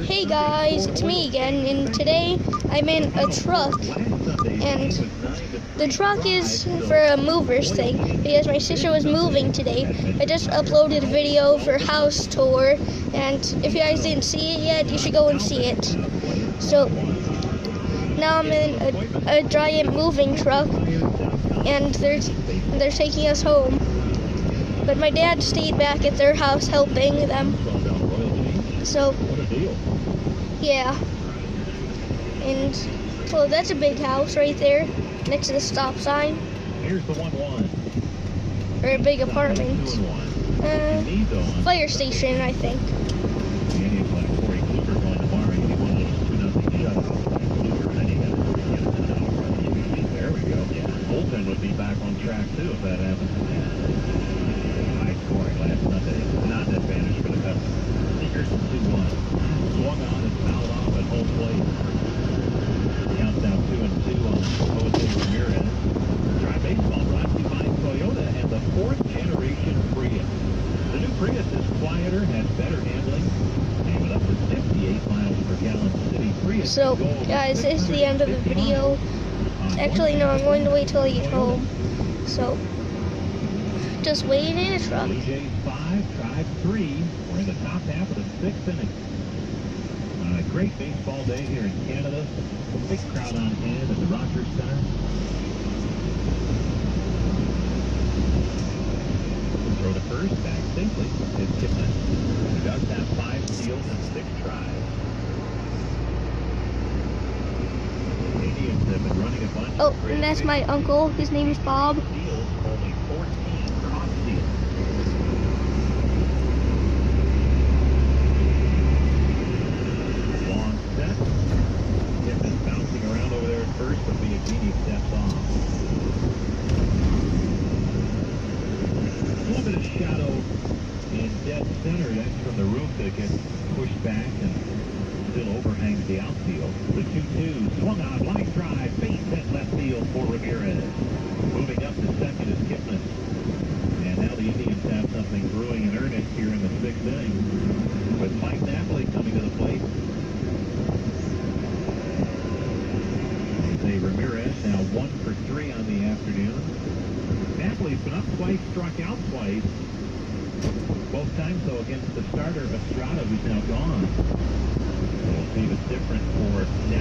Hey guys, it's me again, and today I'm in a truck, and the truck is for a movers thing, because my sister was moving today. I just uploaded a video for house tour, and if you guys didn't see it yet, you should go and see it. So, now I'm in a giant moving truck, and they're taking us home. But my dad stayed back at their house helping them. So, yeah. And so that's a big house right there next to the stop sign. Here's the 1-1. Or a big apartment. Fire station, I think. There we go. Bolton would be back on track too if that happens. High scoring last Sunday. Not an advantage for the Cubs. Here's the 2-1. Swung on and fouled off at home plate. Counts now 2-2 on Jose Ramirez. Try baseball brought to you by Toyota and the 4th generation Prius. The new Prius is quieter, has better handling, and with up to 58 miles per gallon city Prius. So, guys, this is the end of the video. Actually, no, I'm going to wait till I get home. So, just wait in a truck. DJ 5, tribe 3. We're in the top half of the 6th inning. A great baseball day here in Canada. Big crowd on hand at the Rogers Center. Throw to first, back safely is Kipnis. He does have 5 steals and 6 tries. Indians have been running a bunch. Oh, and that's my uncle. His name is Bob. Steals, only 14 caught steals. Long set. Kipnis bouncing around over there at first, but Biagini steps off. A little bit of shadow in dead center. That's from the roof that gets pushed back and still overhangs the outfield. The 2-2 swung on, line drive, base hit left field for Ramirez. Moving up to second is Kipnis. And now the Indians have something brewing in earnest here in the 6th inning with Mike Napoli coming to the plate. Jose Ramirez now 1 for 3 on the afternoon. Napoli's been up twice, struck out twice. Both times, though, against the starter, Estrada, who's now gone. We'll see if it's different for